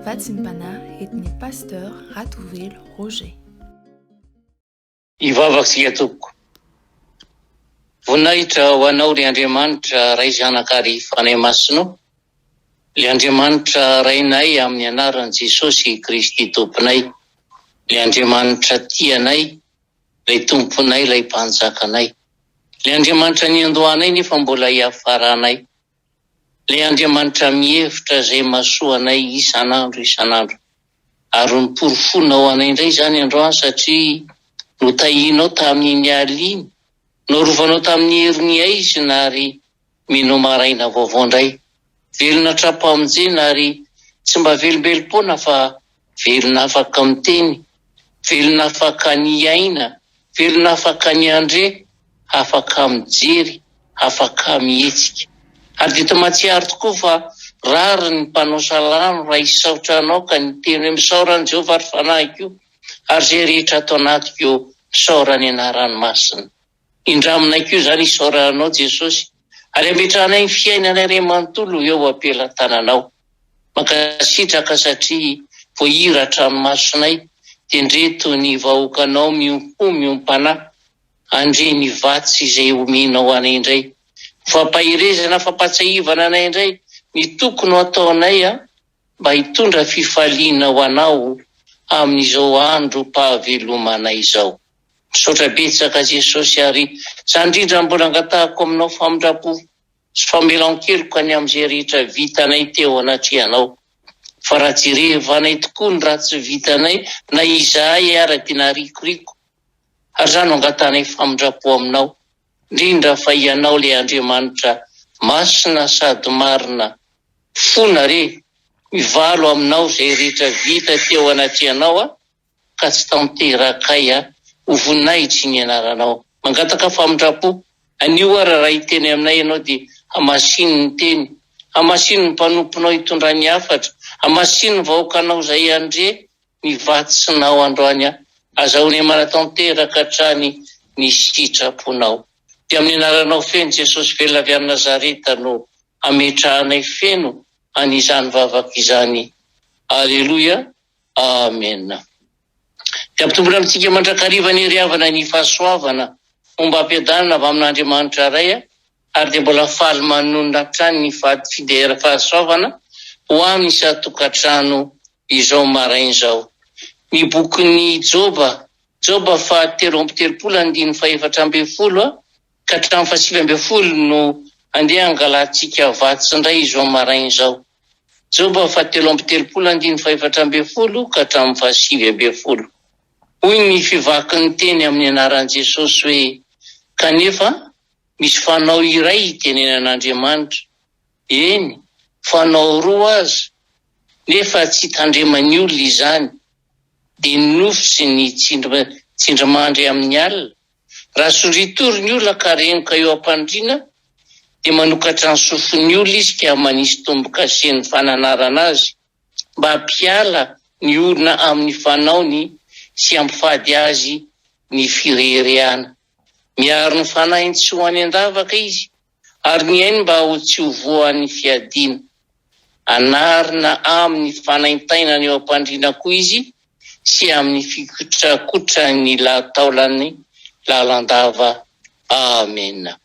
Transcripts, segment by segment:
Vatsim-panahy etny pasteur Ratovelo Roger. Ivavaksika tompoko. Voninahitra ho anao ry Andriamanitra ray zanakary fanahy masinao. Le Andriamanitra rainay amin'ny anaran'i Jesosy Kristy tomponay. Le Andriamanitra tianay, lay tomponay, lay mpanjakanay. Le Andriamanitra niandohanay nefa mbola hiafaranay. Le Andriamanitra mihevitra zay mahasoa anay isan'andro. Ary niporofonao ho anay indray zany androany satria notahinao tamin'ny aliny, norovanao tamin'ny herin'ny aizina ary mino maraina vaovao indray. Velona trapam-monjena ary tsy mba velombelom-poana fa velona afaka miteny, velona afaka ny aina, velona afaka ny andre, afaka mijery, afaka mihetsika. Ary dia mahatsiaro tokoa fa rary ny mpanao salamo raha isaotra anao ka ny teny hoe misaorany Jehovah ary fanahiko io, ary zay rehetra atao anatiko io misaorany anarany masina. Indraminay koa zany isaoranao Jesosy, ary ametrahanay ny fiainana iray manontolo eo ampelantananao. Mankasitraka satria voahiratra ny masonay, dia ndreto ny vahoakanao miompanahy, andre ny vatsy izay omenao anay indray. Fampahirezana, fampatsahivana anay indray, ny tokony ataonay mba hitondra fifaliana ho anao amin'izao andro mpahavelomanay izao. Misaotra betsaka Jesosy ary za indrindra mbola angatahako aminao famindrapo sy famelan-keloko any amin'izay rehetra vitanay teo anatrehanao. Fa raha jerevanay tokoa ny raha tsy vitanay na izahay ary na rikoriko, ary za no angatanay famindrapo aminao, indrindra fa ianao le Andriamanitra masina sady marina, fona re, mivalo aminao zay rehetra vita teo anatrehanao ka tsy tanterakay ho voninahitra ny anaranao. Mangataka famindrapo, anio ary raha hiteny aminay ianao dia hamasiny ny teny, hamasiny ny mpanomponao hitondrany hafatra, hamasiny ny vahoakanao zay andre ny vatsinao androany, azahoany manatanteraka hatrany ny sitraponao. Dia amin'ny anaranao feno Jesosy velona avy any Nazareta no ametrahanay feno an'izany vavaka izany. Aleluia, amen. Dia ampitombona amintsika mandrakariva ny riavana ny fahasoavana fomba ampiadanana avy amin'Andriamanitra ray, ary dia mbola faly manonona hatrany ny fidera fahasoavana ho amin'ny satokantrano izao marain'izao. Ny bokin'ny Joba 3:7-10 ka hatramin'ny 7:10 no andeha angalantsika vatsy indray izao marain'izao. Joba 3:7-10 ka hatramin'ny 7:10. Hoy ny fivakin'ny teny amin'ny anaran'i Jesosy hoe, kanefa misy fanao iray itenenan'Andriamanitra. Eny, fanao roa aza, nefa tsy tandreman'ny olona izany, dia nofy ny tsindrimandry amin'ny alina. Raha sondritory ny olona ka renoka eo am-pandriana, dia manokatra ny sofin'ny olona izy ka manisy tombo-kase ny fananarana azy, mba hampiala ny olona amin'ny fanaony sy hampifady azy ny firehirehana. Miaro ny fanahiny tsy ho any andavaka izy, ary ny ainy mba ho tsy ho voan'ny fiadiana. Anarina amin'ny fanaintainany eo am-pandriana koa izy, sy amin'ny fikotrakotrany taolany lalandava. Amen.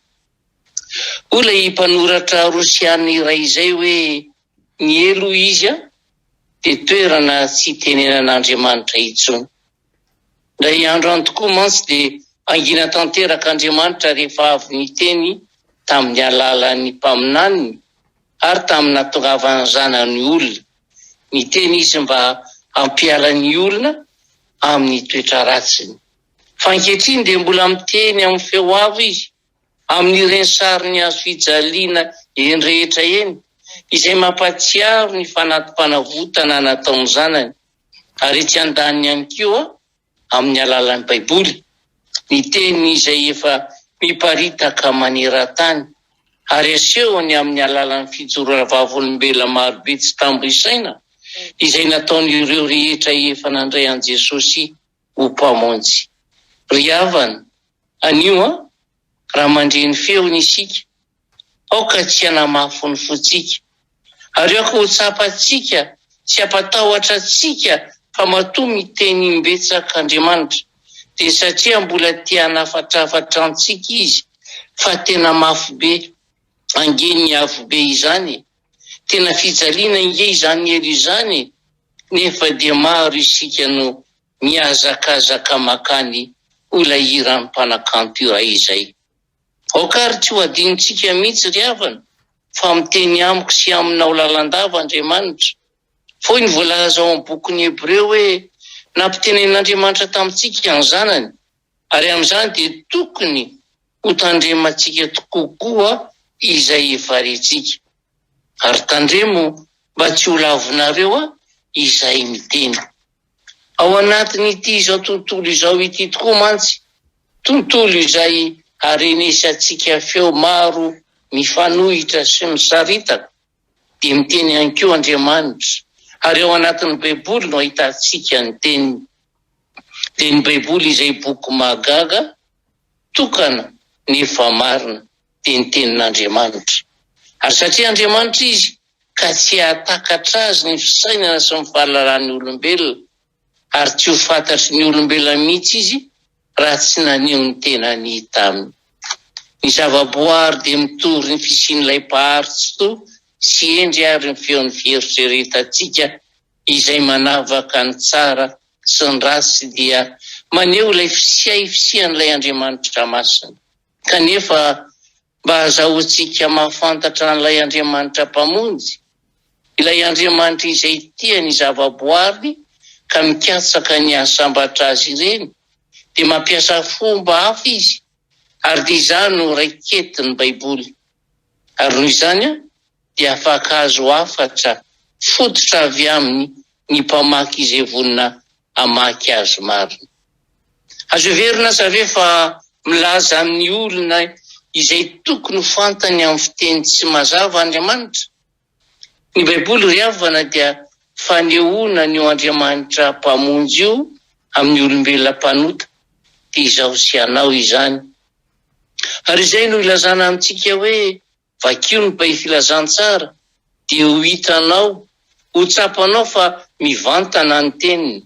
Olay mpanoratra rosiana iray izay hoe ny elo izy dia toerana tsy tenenan'Andriamanitra intsony. Ndray andro any tokoa mantsy dia angina tanteraka Andriamanitra rehefa avy niteny tamin'ny alalan'ny mpaminaniny ary tamin'ny natongavany zanany olona. Niteny izy mba hampiala ny olona amin'ny toetra ratsiny. Fa ankehitriny dia mbola miteny amin'ny feo avo izy, amin'ireny sariny azo fijaliana eny rehetra eny, izay mampatsiaro ny fanatim-panavotana nataony zanany, ary tsy andaniny ihany koa amin'ny alalan'ny Baiboly, ny teny izay efa miparitaka maneran-tany, ary asehony amin'ny alalan'ny fijoroana vavolombelona marobe tsy tambo isaina, izay nataon'ireo rehetra efa nandray an Jesosy ho mpamonjy. Ry havana, anio raha mandre ny feony isika, aoka tsy hanamafy ny fotsika, ary aoka ho tsapantsika sy ampatahotra antsika fa matoa miteny imbetsak'Andriamanitra, dia satria mbola tia hanafatrafatra antsika izy, fa tena mafy be ange ny avo be izany, tena fijaliana inge izany elo izany, nefa dia maro isika no miazakazaka makany olahiran'ny mpanakanto io izay. Aokary tsy ho adinontsika mihitsy ry havana, fa miteny amiko sy aminao lalandava Andriamanitra. Foi ny voalaza ao amin'ny bokin'ny Hebreo hoe nampitenen'Andriamanitra tamintsika ny zanany, ary amin'izany dia tokony ho tandremantsika tokoa izay efa rentsika. Ary tandremo mba tsy ho lavonareo izay miteny. Ao anatin'ity izao tontolo izao ity tokoa mantsy, tontolo izay arenesy antsika feo maro mifanohitra sy misaritaka, dia miteny ihany koa Andriamanitra. Ary ao anatin'ny Baiboly no ahitantsika ny teniny. Dia ny Baiboly izay boky mahagaga, tokana nefa marina, dia ny tenin'Andriamanitra. Ary satria Andriamanitra izy, ka tsy hahatakatra azy ny fisainana sy ny fahalalan'ny olombelona, ary tsy ho fantatry ny olombelona mihitsy izy raha tsy naneho ny tenany taminy. Ny zavaboary dia mitory ny fisian'ilay paharitsy to sy endry ary ny feon'ny fieritreretantsika izay manavaka ny tsara sy ny ratsy, dia maneho ilay fisian'ilay Andriamanitra masina. Kanefa mba azahoantsika mahafantatra an'ilay Andriamanitra mpamonjy, ilay Andriamanitra izay tia ny zavaboary ka mikatsaka ny ahasambatra azy ireny, dia mampiasa fomba hafa izy, ary dia izany no raiketiny Baiboly. Ary noho izany dia afaka azo hafatra fototra avy aminy ny mpamaky izay vonona hamaky azy marina. Azo verina aza ve fa milaza amin'ny olona izay tokony fantany amin'ny fiteny tsy mazava Andriamanitra? Ny Baiboly ry havana dia fanehoana ny Andriamanitra mpamonjy io amin'ny olombelona mpanota, dia izao sy anao izany. Ary izay no ilazana amintsika hoe vakio ny mpahay filazantsara, dia ho hitanao, ho tsapanao fa mivantana ny teniny,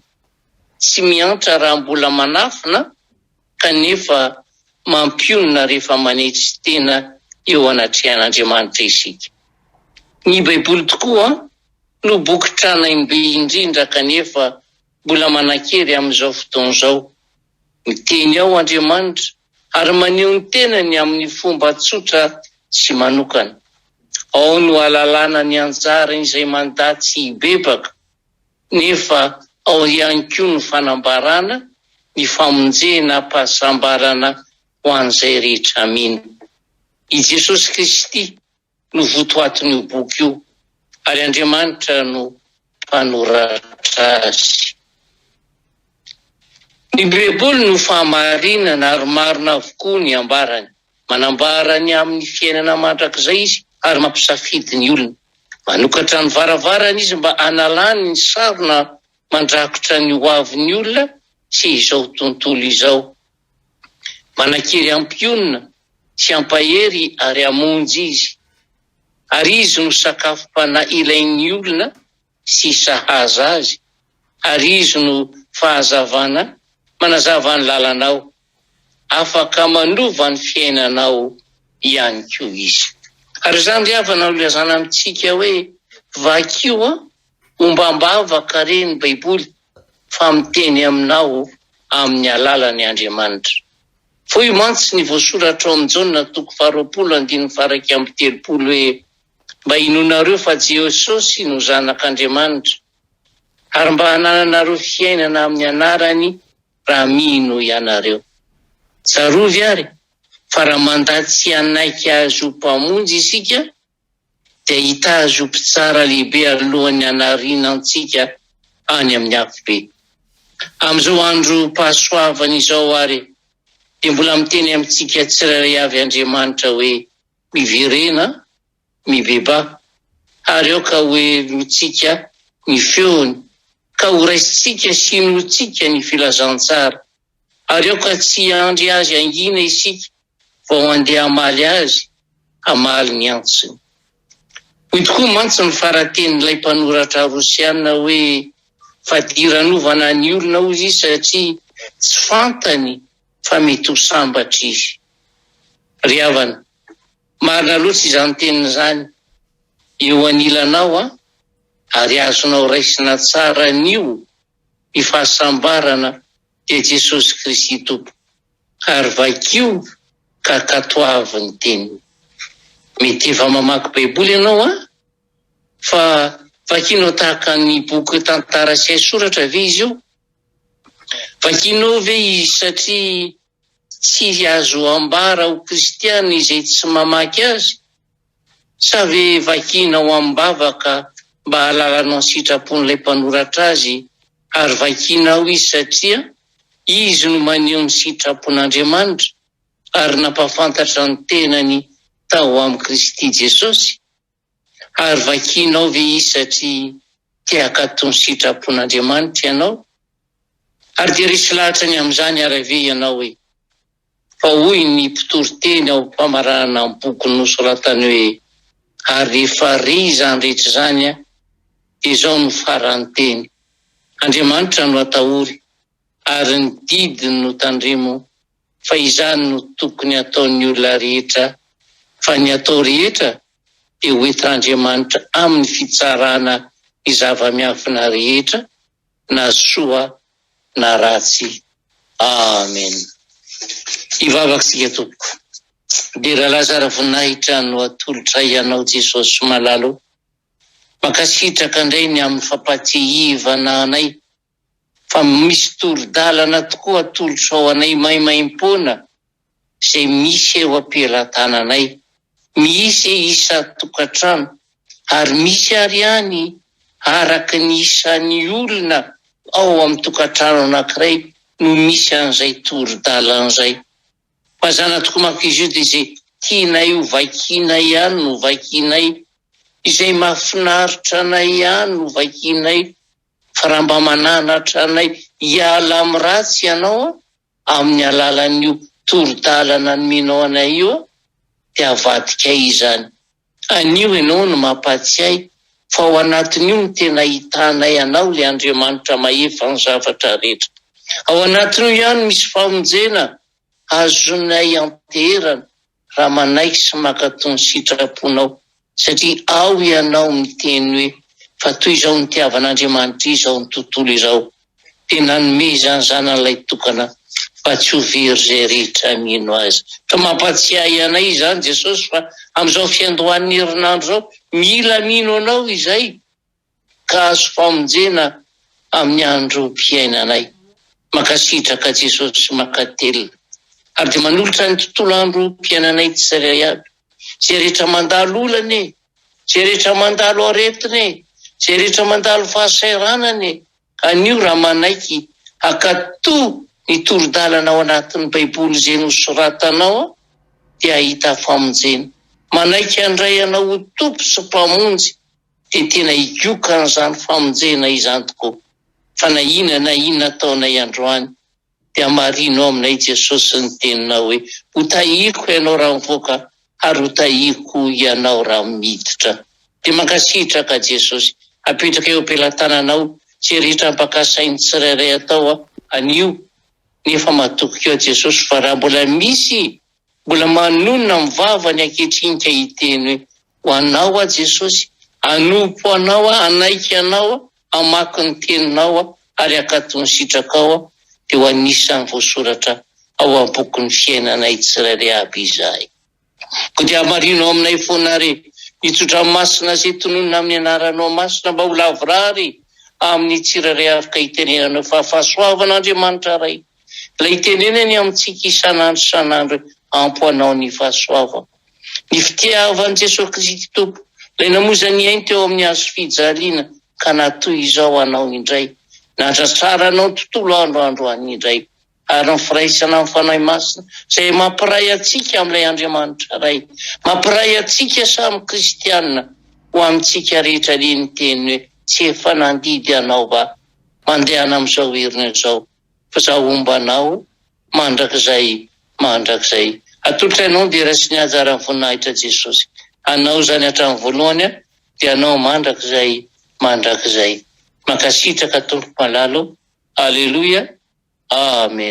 tsy miantra raha mbola manafina, kanefa mampionona rehefa manetry tena eo anatrehan'Andriamanitra isika. Ny Baiboly tokoa no boky tranainy indrindra, kanefa mbola manan-kery amin'izao fotoana izao. Miteny ao Andriamanitra ary maneho ny tenany amin'ny fomba tsotra sy manokana. Ao no ahalalana ny anjara izay mandatsy hibebaka, nefa ao ihany koa ny fanambarana, ny famonjena pahasambarana ho an'izay rehetra mino. I Jesosy Kristy no votoatin'io boky io, ary Andriamanitra no mpanoratra azy. Ny Baiboly no fahamarinana ary marina avokoa ny ambarany. Manambara ny amin'ny fiainana mandrakizay izy ary mampisafidy ny olona. Manokatra ny varavarana izy mba analany ny sarona mandrakotra ny hoavin'ny olona sy izao tontolo izao. Manan-kery ampionona sy ampahery ary amonjy izy. Ary izy no sakafom-panahy ilain'ny olona sy sahaza azy. Ary izy no fahazavana manazava ny lalanao, afaka manova ny fiainanao ihany koa izy. Ary izany ry havana no ilazana amintsika hoe vakio ombambavaka reny Baiboly, fa miteny aminao amin'ny alalany Andriamanitra. Foi mantsy ny voasoratra ao amin'ny Jaona 2:20 hoe mba hinonareo fa Jesosy no zanak'Andriamanitra, ary mba hananareo fiainana amin'ny anarany raha mino ianareo. Tsarovy ary, fa raha mandatsy hanaiky azy ho mpamonjy isika, dia hita azy ho mpitsara lehibe alohan'ny hanarinantsika any amin'ny afobe. Amin'izao andro pahasoavana izao ary, dia mbola miteny amintsika tsirairay avy Andriamanitra hoe miverena, mibeba, ary ao ka hoe mitsika ny feony, ka ho raisitsika sy inotsika ny filazantsara, ary ao ka tsy andry azy angina isika, vao andeha hamaly azy, hamaly ny antsony. Hoy tokoa mantsy ny faratenin'ilay mpanoratra rosiana hoe fadiran'ovana ny olona hozy izy satria tsy fantany fa mety ho sambatra izy. Ry havana, marina loatra izany teniny izany. Eo anilanao ary azonao raisina tsara an'io ny fahasambarana dia Jesosy Kristy Tompo. Ary vakio ka katoavy ny teniny. Mety efa mamaky baiboly ianao fa vakinao tahaka ny boky tantara sy soratra ve izy io? Vakinao ve izy satria tsy azo ambara ho kristiana izay tsy mamaky azy? Sa ve vakinao ambavaka mba halalanao ny sitrapon'ilay mpanoratra azy ary vakinao izy satria izy no maneho ny sitrapon'Andriamanitra ary nampafantatra ny tenany tao amin'ny Kristy Jesosy? Ary vakinao ve izy satria te-hakato ny sitrapon'Andriamanitra ianao? Ary dia resy lahatra ny amin'izany ary ve ianao hoe fa hoy ny mpitoroteny ao mpamarana amin'ny boky nosoratany hoe ary rehefa re izany rehetra izany dia izao no farany teny. Andriamanitra no atahory ary ny didiny no tandremo fa izany no tokony ataon'ny olona rehetra, fa ny atao rehetra dia hoentin'Andriamanitra amin'ny fitsarana ny zava-miafina rehetra na soa na ratsy. Amen. Ivavaksika tompoko. Dia raha Lazara voninahitra no atolotra ianao Jesosy malalo, mankasitraka indray ny amin'ny fampatehivana anay, fa misy toro-dalana tokoa atolotra ao anay maimaim-poana izay misy eo am-pelantananay, misy isa tokantrano ary misy ary any araky ny isan'ny olona ao amin'ny tokantrano anankiray no misy an'izay toro-dalana izay. Mazana tokoa manko izy io dia izay tianay ho vakinay ihany no vakinay, izay mahafinaritra anay ihany no vakinay, fa raha mba mananatra anay hiala amin'ny ratsy ianao amin'ny alalan'io toro-dalana nomenao anay io dia avadika izany. Anio ianao no mampatsiahy fa ao anatin'io no tena hitanay anao le Andriamanitra mahefa ny zavatra rehetra. Ao anatin'io ihany misy famonjena azonay anterana raha manaiky sy makato ny sitraponao, satria ao ianao miteny hoe fa toy izao ny tiavan'Andriamanitra izao ny tontolo izao, tena nome izany zanan'ilay tokana fa tsy ho very izay rehetra mino azy. Ka mampatsiahy anay izany Jesosy fa amin'izao fiandohan'ny herinandro izao mila mino anao izay ka azo famonjena amin'ny androm-piainanay. Mankasitraka Jesosy makatelina ary dia manolotra ny tontolo androm-piainanay tsirairay aby. Izay rehetra mandalo olana, izay rehetra mandalo aretina, izay rehetra mandalo fahasairanana, anio raha manaiky hakato ny toro-dalana ao anatin'ny baiboly izay nosoratanao dia ahita famonjena. Manaiky handray anao ho tompo sy mpamonjy dia tena higioka an'izany famonjena izany tokoa. Fa na inona ataonay androany dia marinao aminay Jesosy ny teninao hoe ho tahiko ianao raha mivoaka ary ho tahiko ianao raha miditra. Dia mankasitraka Jesosy apetraka eo am-pelantananao izay rehetra ampakasainy tsirairay atao anio, nefa matoky eo Jesosy fa raha mbola misy mbola manonona mivava ny ankehitriny ka hiteny hoe ho anao Jesosy, anompo anao anaiky anao amaky ny teninao ary hakato ny sitrakao dia ho anisan'ny voasoratra ao am-boky ny fiainanay tsirairay aby izahay. Ko dia marino aminay foana re hitsotra masina izay tononona amin'ny anaranao masina mba ho lavorary amin'ny tsirairay afaka hitenenanao fa fahasoavan'Andriamanitra ray. Ilay tenenany amintsika isan'andro isan'andro ampoanao ny fahasoavana. Ny fitiavan'i Jesosy Kristy Tompo ilay namozany ainy teo amin'ny hazo fijaliana ka natoy izao anao indray. Nandratsara anao ny tontolo androany indray ary ny firaisana amin'ny fanahy masina izay mampiray atsika amin'ilay Andriamanitra ray, mampiray atsika samy kristianina ho amintsika rehetra ny teny hoe tsy efa nandidy anao ba mandehana amin'izao herina izao fa zaho ombanao mandrakizay. Atolotra ianao dia raisy ny anjara voninahitra Jesosy. Anao izany hatramin'ny voalohany tianao mandrakizay mandrakizay. Mankasitraka tompoko malalo. Aleloia. Amen.